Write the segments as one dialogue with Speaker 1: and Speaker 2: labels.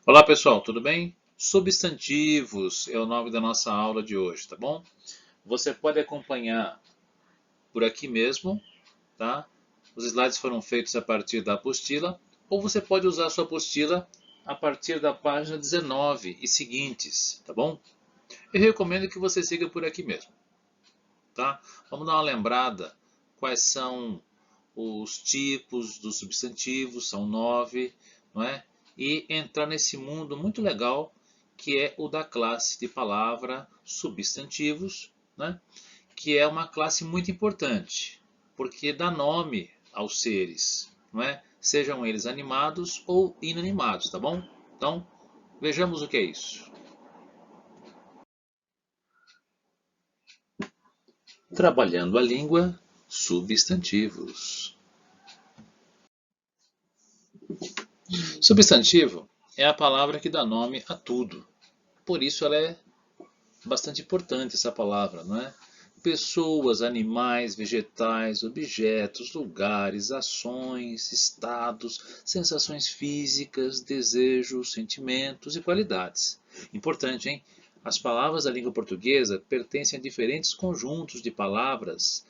Speaker 1: Olá pessoal, tudo bem? Substantivos é o nome da nossa aula de hoje, tá bom? Você pode acompanhar por aqui mesmo, tá? Os slides foram feitos a partir da apostila, ou você pode usar a sua apostila a partir da página 19 e seguintes, tá bom? Eu recomendo que você siga por aqui mesmo, tá? Vamos dar uma lembrada quais são os tipos dos substantivos, são 9, não é? E entrar nesse mundo muito legal que é o da classe de palavra substantivos, né? Que é uma classe muito importante, porque dá nome aos seres, não é? Sejam eles animados ou inanimados, tá bom? Então, vejamos o que é isso. Trabalhando a língua, substantivos. Substantivo é a palavra que dá nome a tudo. Por isso ela é bastante importante essa palavra, não é? Pessoas, animais, vegetais, objetos, lugares, ações, estados, sensações físicas, desejos, sentimentos e qualidades. Importante, hein? As palavras da língua portuguesa pertencem a diferentes conjuntos de palavras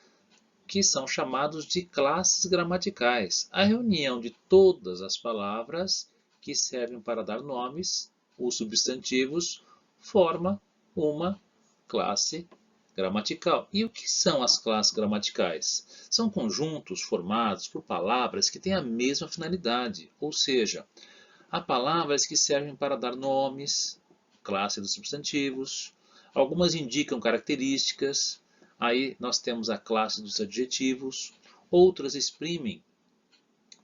Speaker 1: que são chamados de classes gramaticais, a reunião de todas as palavras que servem para dar nomes, os substantivos, forma uma classe gramatical. E o que são as classes gramaticais? São conjuntos formados por palavras que têm a mesma finalidade, ou seja, há palavras que servem para dar nomes, classe dos substantivos, algumas indicam características, aí nós temos a classe dos adjetivos, outras exprimem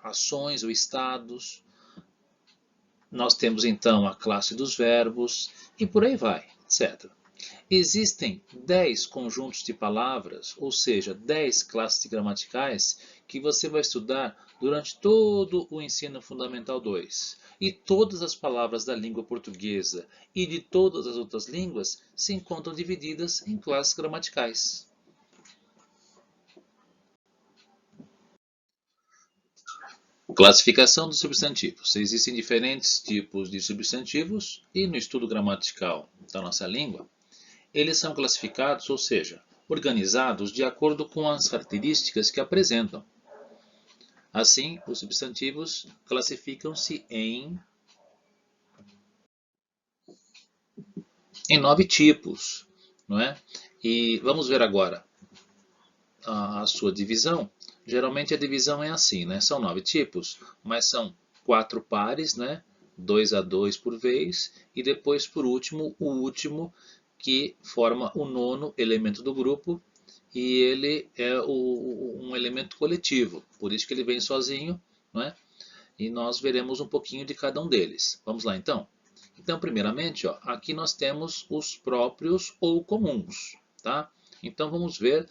Speaker 1: ações ou estados, nós temos então a classe dos verbos e por aí vai, etc. Existem 10 conjuntos de palavras, ou seja, 10 classes gramaticais, que você vai estudar durante todo o ensino fundamental 2. E todas as palavras da língua portuguesa e de todas as outras línguas se encontram divididas em classes gramaticais. Classificação dos substantivos. Existem diferentes tipos de substantivos e no estudo gramatical da nossa língua, eles são classificados, ou seja, organizados de acordo com as características que apresentam. Assim, os substantivos classificam-se em 9 tipos, não é? E vamos ver agora a sua divisão. Geralmente a divisão é assim, né? São 9 tipos, mas são 4 pares, né? 2 a 2 por vez, e depois, por último, o último, que forma o nono elemento do grupo, e ele é um elemento coletivo, por isso que ele vem sozinho, não é? E nós veremos um pouquinho de cada um deles. Vamos lá então? Então, primeiramente, ó, aqui nós temos os próprios ou comuns, tá? Então vamos ver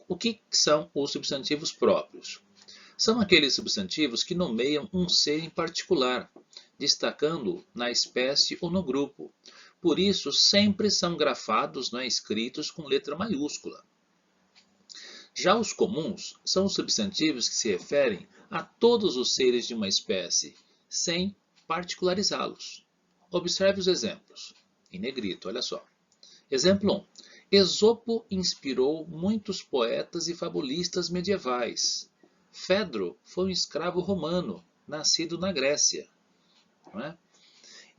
Speaker 1: o que são os substantivos próprios. São aqueles substantivos que nomeiam um ser em particular, destacando na espécie ou no grupo. Por isso, sempre são grafados, não é, escritos com letra maiúscula. Já os comuns são os substantivos que se referem a todos os seres de uma espécie, sem particularizá-los. Observe os exemplos. Em negrito, olha só. Exemplo 1. Esopo inspirou muitos poetas e fabulistas medievais. Fedro foi um escravo romano, nascido na Grécia. Não é?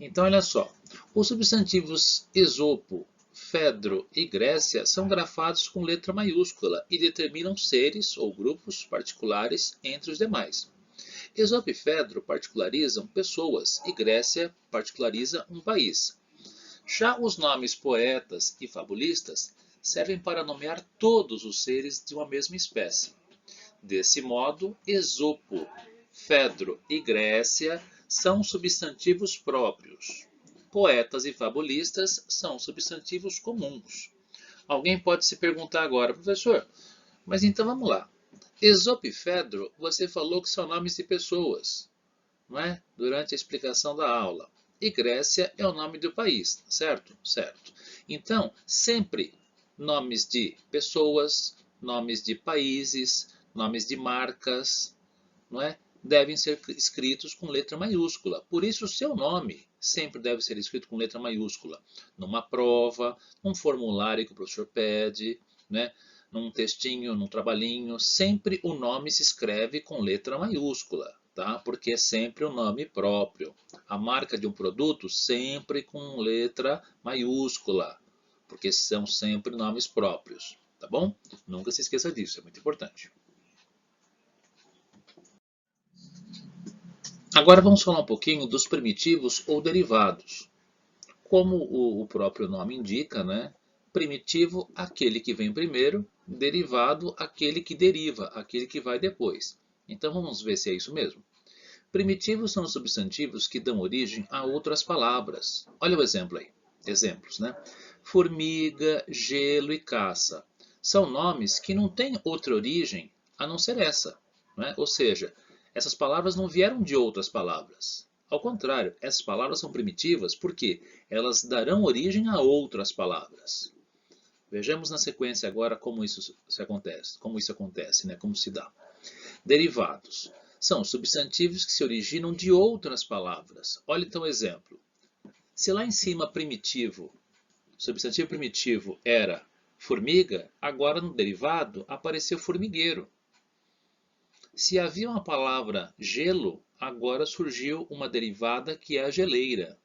Speaker 1: Então, olha só. Os substantivos Esopo, Fedro e Grécia são grafados com letra maiúscula e determinam seres ou grupos particulares entre os demais. Esopo e Fedro particularizam pessoas e Grécia particulariza um país. Já os nomes poetas e fabulistas servem para nomear todos os seres de uma mesma espécie. Desse modo, Esopo, Fedro e Grécia são substantivos próprios. Poetas e fabulistas são substantivos comuns. Alguém pode se perguntar agora, professor, mas então vamos lá. Esopo e Fedro, você falou que são nomes de pessoas, não é? Durante a explicação da aula. E Grécia é o nome do país, certo? Certo. Então, sempre nomes de pessoas, nomes de países, nomes de marcas, não é? devem ser escritos com letra maiúscula. Por isso, o seu nome sempre deve ser escrito com letra maiúscula. Numa prova, num formulário que o professor pede, né? Num textinho, num trabalhinho, sempre o nome se escreve com letra maiúscula, tá? Porque é sempre o nome próprio. A marca de um produto sempre com letra maiúscula, porque são sempre nomes próprios, tá bom? Nunca se esqueça disso, é muito importante. Agora vamos falar um pouquinho dos primitivos ou derivados. Como o próprio nome indica, né? Primitivo, aquele que vem primeiro, derivado, aquele que deriva, aquele que vai depois. Então vamos ver se é isso mesmo. Primitivos são os substantivos que dão origem a outras palavras. Olha o exemplo aí. Exemplos, né? Formiga, gelo e caça. São nomes que não têm outra origem a não ser essa, né? Ou seja, essas palavras não vieram de outras palavras. Ao contrário, essas palavras são primitivas porque elas darão origem a outras palavras. Vejamos na sequência agora como isso acontece, né? Como se dá. Derivados. São substantivos que se originam de outras palavras. Olha então o exemplo. Se lá em cima primitivo, substantivo primitivo era formiga, agora no derivado apareceu formigueiro. Se havia uma palavra gelo, agora surgiu uma derivada que é a geleira.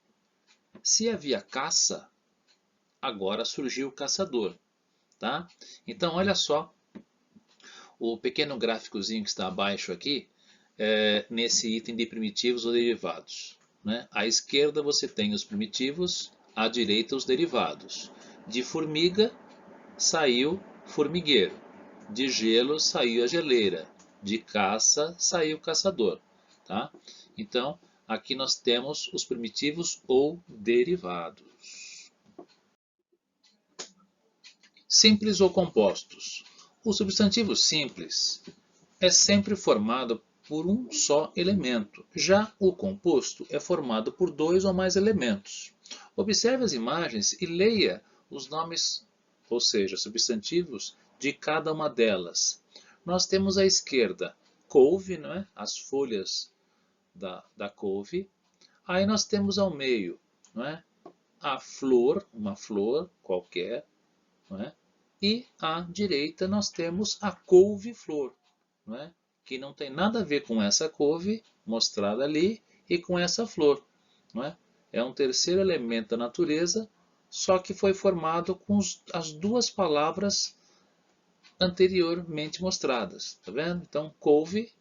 Speaker 1: Se havia caça, agora surgiu caçador. Tá? Então olha só o pequeno gráficozinho que está abaixo aqui, nesse item de primitivos ou derivados, né? À esquerda você tem os primitivos, à direita os derivados. De formiga saiu formigueiro, de gelo saiu a geleira, de caça saiu caçador. Tá? Então, aqui nós temos os primitivos ou derivados. Simples ou compostos. O substantivo simples é sempre formado por um só elemento. Já o composto é formado por dois ou mais elementos. Observe as imagens e leia os nomes, ou seja, substantivos, de cada uma delas. Nós temos à esquerda couve, não é? As folhas da couve. Aí nós temos ao meio, não é? A flor, uma flor qualquer, não é? E à direita nós temos a couve-flor, não é? Que não tem nada a ver com essa couve mostrada ali e com essa flor. Não é? É um terceiro elemento da natureza, só que foi formado com as duas palavras anteriormente mostradas. Tá vendo? Então, couve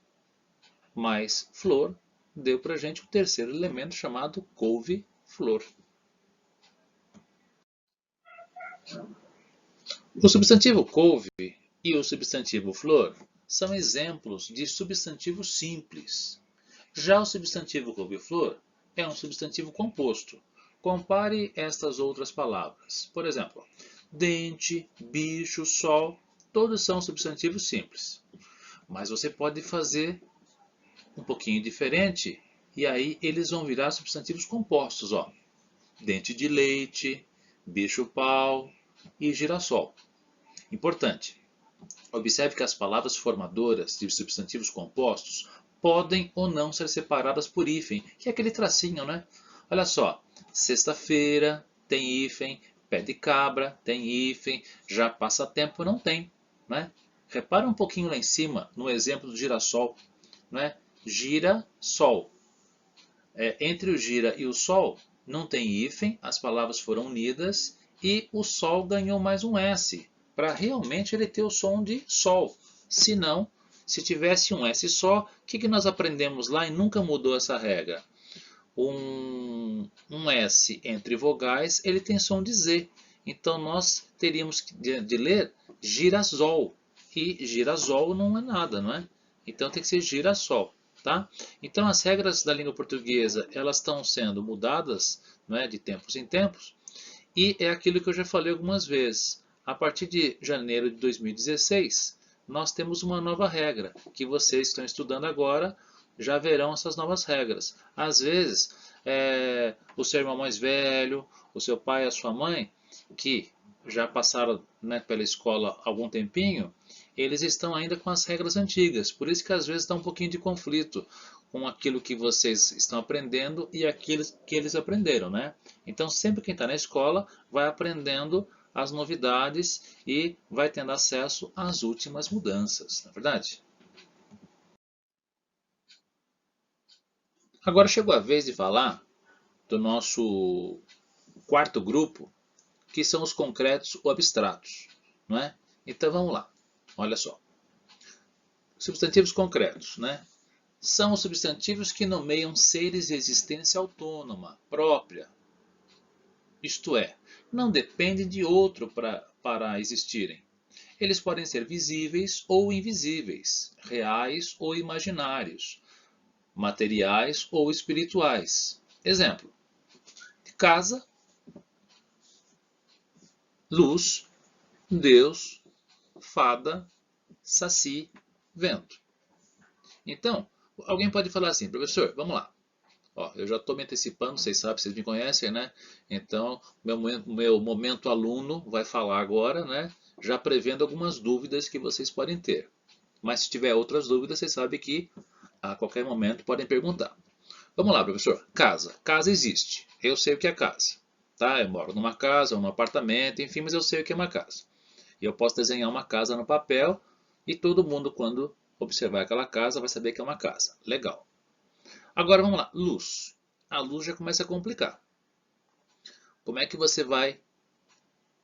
Speaker 1: mais flor deu para a gente o terceiro elemento chamado couve-flor. O substantivo couve e o substantivo flor são exemplos de substantivo simples. Já o substantivo couve-flor é um substantivo composto. Compare estas outras palavras. Por exemplo, dente, bicho, sol, todos são substantivos simples. Mas você pode fazer um pouquinho diferente e aí eles vão virar substantivos compostos. Ó. Dente de leite, bicho-pau e girassol. Importante. Observe que as palavras formadoras de substantivos compostos podem ou não ser separadas por hífen, que é aquele tracinho, né? Olha só, sexta-feira tem hífen, pé de cabra tem hífen, já passa tempo não tem, né? Repara um pouquinho lá em cima, no exemplo do girassol, né? Gira-sol. Entre o gira e o sol não tem hífen, as palavras foram unidas e o sol ganhou mais um S, para realmente ele ter o som de sol. Se não, se tivesse um S só, o que nós aprendemos lá e nunca mudou essa regra? Um S entre vogais, ele tem som de Z. Então nós teríamos de ler girasol. E girasol não é nada, não é? Então tem que ser girassol. Tá? Então as regras da língua portuguesa elas estão sendo mudadas, não é, de tempos em tempos, e é aquilo que eu já falei algumas vezes. A partir de janeiro de 2016, nós temos uma nova regra, que vocês estão estudando agora, já verão essas novas regras. Às vezes, o seu irmão mais velho, o seu pai e a sua mãe, que já passaram, né, pela escola há algum tempinho, eles estão ainda com as regras antigas. Por isso que às vezes dá um pouquinho de conflito com aquilo que vocês estão aprendendo e aquilo que eles aprenderam, né? Então sempre quem está na escola vai aprendendo as novidades e vai tendo acesso às últimas mudanças, não é verdade? Agora chegou a vez de falar do nosso quarto grupo, que são os concretos ou abstratos, não é? Então vamos lá, olha só. Substantivos concretos, né? São os substantivos que nomeiam seres de existência autônoma, própria. Isto é, não dependem de outro para existirem. Eles podem ser visíveis ou invisíveis, reais ou imaginários, materiais ou espirituais. Exemplo: casa, luz, Deus, fada, saci, vento. Então, alguém pode falar assim: professor, vamos lá. Ó, eu já estou me antecipando, vocês sabem, vocês me conhecem, né? Então, meu momento aluno vai falar agora, né? Já prevendo algumas dúvidas que vocês podem ter. Mas se tiver outras dúvidas, vocês sabem que a qualquer momento podem perguntar. Vamos lá, professor. Casa. Casa existe. Eu sei o que é casa. Tá? Eu moro numa casa, ou num apartamento, enfim, mas eu sei o que é uma casa. E eu posso desenhar uma casa no papel e todo mundo, quando observar aquela casa, vai saber que é uma casa. Legal. Agora vamos lá. Luz. A luz já começa a complicar. Como é que você vai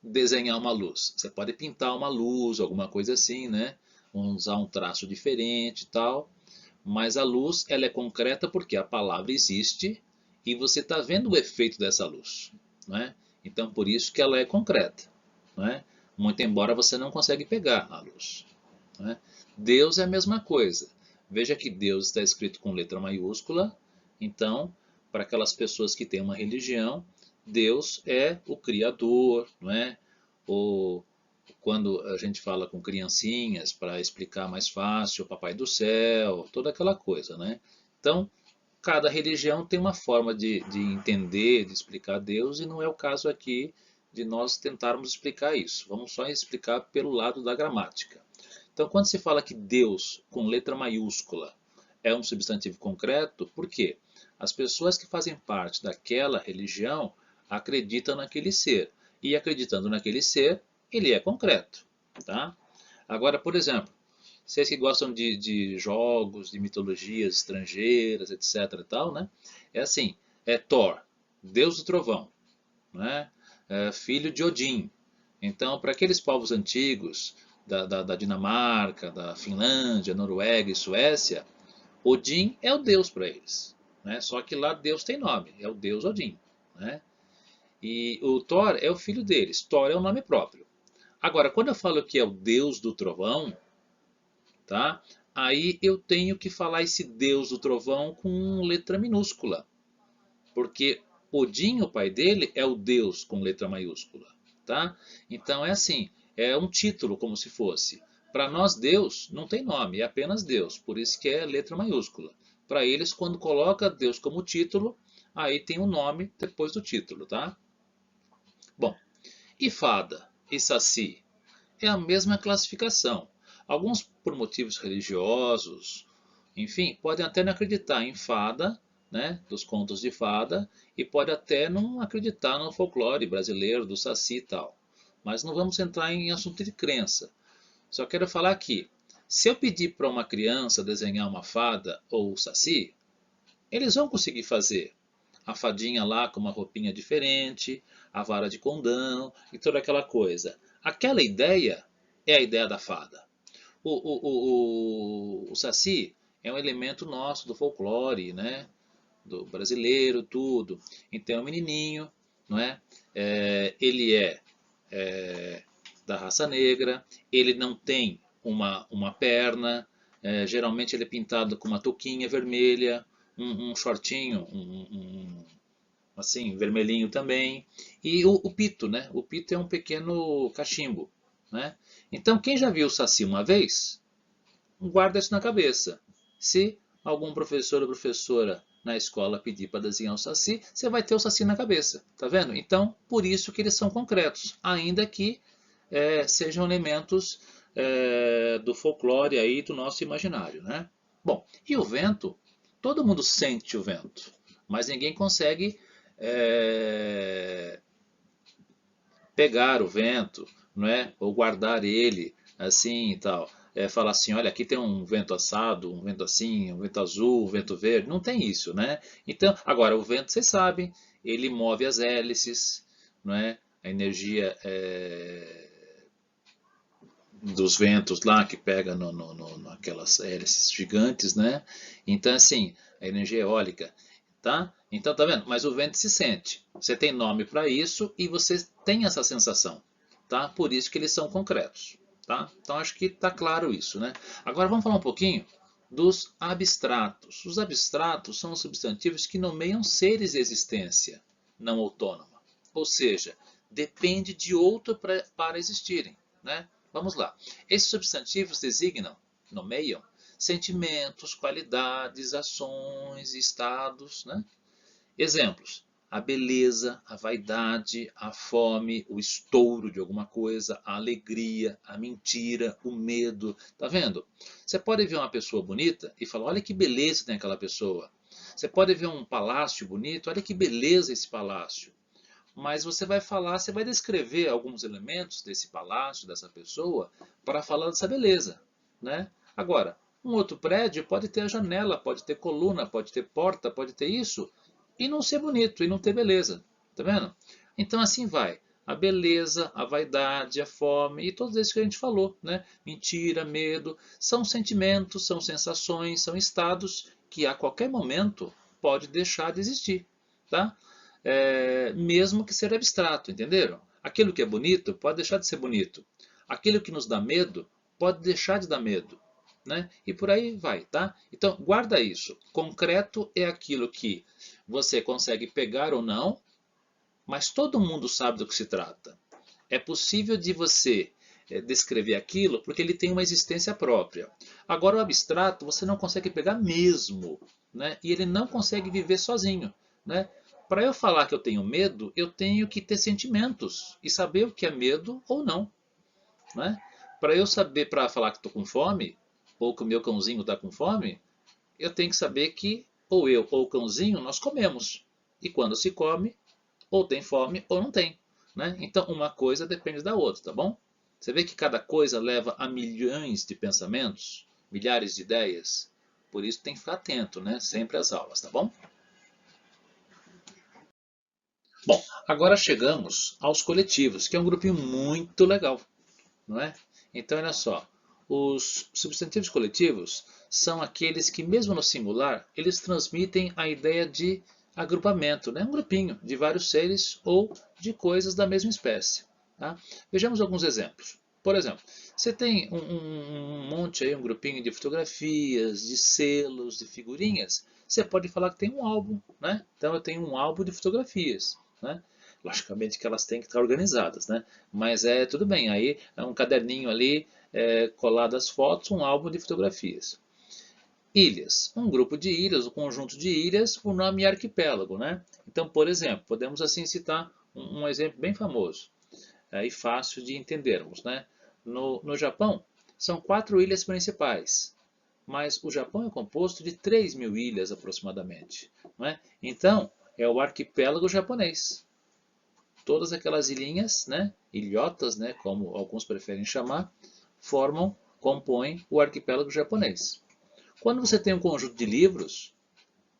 Speaker 1: desenhar uma luz? Você pode pintar uma luz, alguma coisa assim, né? Usar um traço diferente e tal. Mas a luz, ela é concreta porque a palavra existe e você está vendo o efeito dessa luz, né? Então, por isso que ela é concreta, né? Muito embora você não consegue pegar a luz, né? Deus é a mesma coisa. Veja que Deus está escrito com letra maiúscula. Então, para aquelas pessoas que têm uma religião, Deus é o Criador, não é? O quando a gente fala com criancinhas para explicar mais fácil, o Papai do Céu, toda aquela coisa, né? Então, cada religião tem uma forma de entender, de explicar Deus, e não é o caso aqui de nós tentarmos explicar isso. Vamos só explicar pelo lado da gramática. Então, quando se fala que Deus, com letra maiúscula, é um substantivo concreto, por quê? As pessoas que fazem parte daquela religião acreditam naquele ser. E acreditando naquele ser, ele é concreto. Tá? Agora, por exemplo, vocês que gostam de jogos, de mitologias estrangeiras, etc. E tal, né? É assim, é Thor, deus do trovão, né? É filho de Odin. Então, para aqueles povos antigos, da Dinamarca, da Finlândia, Noruega e Suécia, Odin é o deus para eles. Né? Só que lá Deus tem nome, é o deus Odin. Né? E o Thor é o filho deles, Thor é o nome próprio. Agora, quando eu falo que é o deus do trovão, tá? Aí eu tenho que falar esse deus do trovão com letra minúscula. Porque Odin, o pai dele, é o deus com letra maiúscula. Tá? Então é assim, é um título como se fosse. Para nós, Deus não tem nome, é apenas Deus, por isso que é letra maiúscula. Para eles, quando coloca Deus como título, aí tem um nome depois do título. Tá? Bom, e fada e saci? É a mesma classificação. Alguns, por motivos religiosos, enfim, podem até não acreditar em fada, né, dos contos de fada, e pode até não acreditar no folclore brasileiro, do saci e tal. Mas não vamos entrar em assunto de crença. Só quero falar aqui, se eu pedir para uma criança desenhar uma fada ou o saci, eles vão conseguir fazer. A fadinha lá com uma roupinha diferente, a vara de condão e toda aquela coisa. Aquela ideia é a ideia da fada. O saci é um elemento nosso do folclore, né? Do brasileiro, tudo. Então é um menininho, não é? Ele é da raça negra, ele não tem uma perna, geralmente ele é pintado com uma touquinha vermelha, um shortinho, assim, vermelhinho também. E o pito, né? O pito é um pequeno cachimbo, né? Então, quem já viu o Saci uma vez, guarda isso na cabeça. Se algum professor ou professora na escola pedir para desenhar o Saci, você vai ter o Saci na cabeça, tá vendo? Então, por isso que eles são concretos, ainda que sejam elementos do folclore aí do nosso imaginário, né? Bom, e o vento? Todo mundo sente o vento, mas ninguém consegue pegar o vento, não é? Ou guardar ele assim e tal. Falar assim, olha, aqui tem um vento assado, um vento assim, um vento azul, um vento verde. Não tem isso, né? Então, agora o vento, vocês sabem, ele move as hélices, não é? A energia dos ventos lá que pega naquelas hélices gigantes, né? Então, assim, a energia eólica, tá? Então, tá vendo? Mas o vento se sente. Você tem nome para isso e você tem essa sensação, tá? Por isso que eles são concretos, tá? Então, acho que tá claro isso, né? Agora, vamos falar um pouquinho dos abstratos. Os abstratos são os substantivos que nomeiam seres de existência não autônoma. Ou seja, depende de outro para existirem, né? Vamos lá. Esses substantivos designam, nomeiam, sentimentos, qualidades, ações, estados, né? Exemplos: a beleza, a vaidade, a fome, o estouro de alguma coisa, a alegria, a mentira, o medo. Tá vendo? Você pode ver uma pessoa bonita e falar, olha que beleza tem aquela pessoa. Você pode ver um palácio bonito, olha que beleza esse palácio. Mas você vai falar, você vai descrever alguns elementos desse palácio, dessa pessoa, para falar dessa beleza, né? Agora, um outro prédio pode ter a janela, pode ter coluna, pode ter porta, pode ter isso, e não ser bonito, e não ter beleza, tá vendo? Então assim vai. A beleza, a vaidade, a fome e todos esses que a gente falou, né? Mentira, medo, são sentimentos, são sensações, são estados que a qualquer momento pode deixar de existir, tá? Mesmo que seja abstrato, entenderam? Aquilo que é bonito pode deixar de ser bonito. Aquilo que nos dá medo pode deixar de dar medo, né? E por aí vai, tá? Então, guarda isso. Concreto é aquilo que você consegue pegar ou não, mas todo mundo sabe do que se trata. É possível de você descrever aquilo porque ele tem uma existência própria. Agora, o abstrato você não consegue pegar mesmo, né? E ele não consegue viver sozinho, né? Para eu falar que eu tenho medo, eu tenho que ter sentimentos e saber o que é medo ou não, né? Para eu saber, para falar que estou com fome, ou que o meu cãozinho está com fome, eu tenho que saber que ou eu ou o cãozinho nós comemos. E quando se come, ou tem fome ou não tem, né? Então uma coisa depende da outra, tá bom? Você vê que cada coisa leva a milhões de pensamentos, milhares de ideias. Por isso tem que ficar atento, né? Sempre às aulas, tá bom? Bom, agora chegamos aos coletivos, que é um grupinho muito legal, não é? Então, olha só, os substantivos coletivos são aqueles que, mesmo no singular, eles transmitem a ideia de agrupamento, né? Um grupinho de vários seres ou de coisas da mesma espécie. Tá? Vejamos alguns exemplos. Por exemplo, você tem um monte aí, um grupinho de fotografias, de selos, de figurinhas. Você pode falar que tem um álbum, né? Então eu tenho um álbum de fotografias, né? Logicamente que elas têm que estar organizadas, né? Mas tudo bem, aí é um caderninho ali, colado as fotos, um álbum de fotografias. Ilhas, um grupo de ilhas, um conjunto de ilhas, o nome é arquipélago, né? Então, por exemplo, podemos assim citar um exemplo bem famoso e fácil de entendermos, né? No Japão, são 4 ilhas principais, mas o Japão é composto de 3.000 ilhas aproximadamente, não é? Então, é o arquipélago japonês. Todas aquelas ilhinhas, né, ilhotas, né, como alguns preferem chamar, compõem o arquipélago japonês. Quando você tem um conjunto de livros,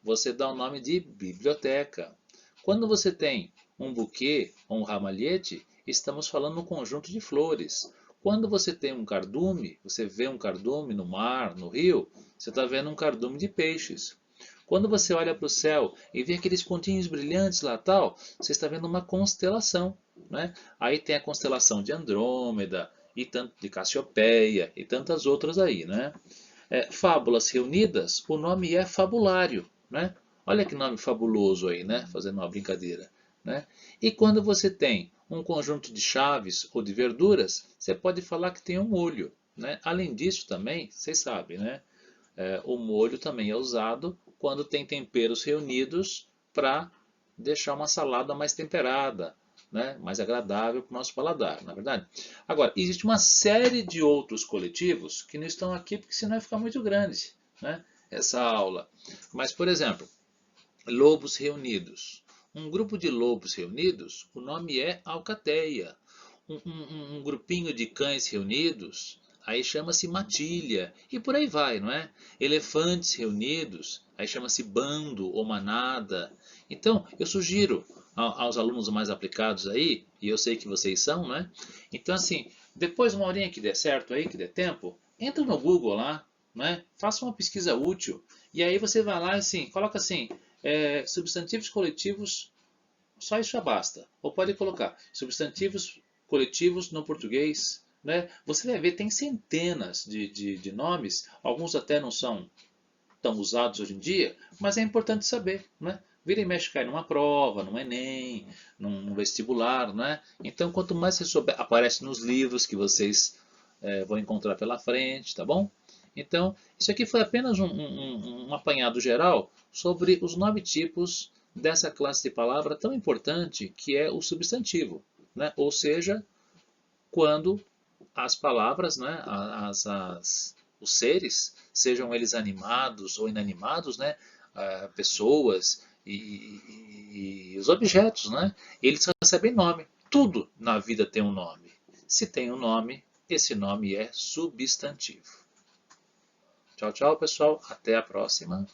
Speaker 1: você dá o nome de biblioteca. Quando você tem um buquê ou um ramalhete, estamos falando de um conjunto de flores. Quando você tem um cardume, você vê um cardume no mar, no rio, você está vendo um cardume de peixes. Quando você olha para o céu e vê aqueles pontinhos brilhantes lá tal, você está vendo uma constelação, né? Aí tem a constelação de Andrômeda, e tanto de Cassiopeia e tantas outras aí, né? Fábulas reunidas, o nome é fabulário, né? Olha que nome fabuloso aí, né? Fazendo uma brincadeira, né? E quando você tem um conjunto de chaves ou de verduras, você pode falar que tem um molho, né? Além disso também, vocês sabem, né? O molho também é usado quando tem temperos reunidos para deixar uma salada mais temperada, né, mais agradável para o nosso paladar, na verdade. Agora, existe uma série de outros coletivos que não estão aqui porque senão vai ficar muito grande, né, essa aula. Mas, por exemplo, lobos reunidos. Um grupo de lobos reunidos, o nome é alcateia. Um grupinho de cães reunidos, aí chama-se matilha. E por aí vai, não é? Elefantes reunidos, aí chama-se bando ou manada. Então, eu sugiro aos alunos mais aplicados aí, e eu sei que vocês são, né? Então, assim, depois uma horinha que der certo aí, que der tempo, entra no Google lá, né? Faça uma pesquisa útil. E aí você vai lá e assim, coloca assim, substantivos coletivos, só isso já basta. Ou pode colocar substantivos coletivos no português. Né? Você vai ver, tem centenas de nomes, alguns até não são tão usados hoje em dia, mas é importante saber. Né? Vira e mexe cai numa prova, num Enem, num vestibular. Né? Então, quanto mais você souber, aparece nos livros que vocês vão encontrar pela frente, tá bom? Então, isso aqui foi apenas um apanhado geral sobre os 9 tipos dessa classe de palavra tão importante que é o substantivo. Né? Ou seja, quando as palavras, né, os seres, sejam eles animados ou inanimados, né, pessoas e os objetos, né, eles recebem nome. Tudo na vida tem um nome. Se tem um nome, esse nome é substantivo. Tchau, tchau, pessoal. Até a próxima.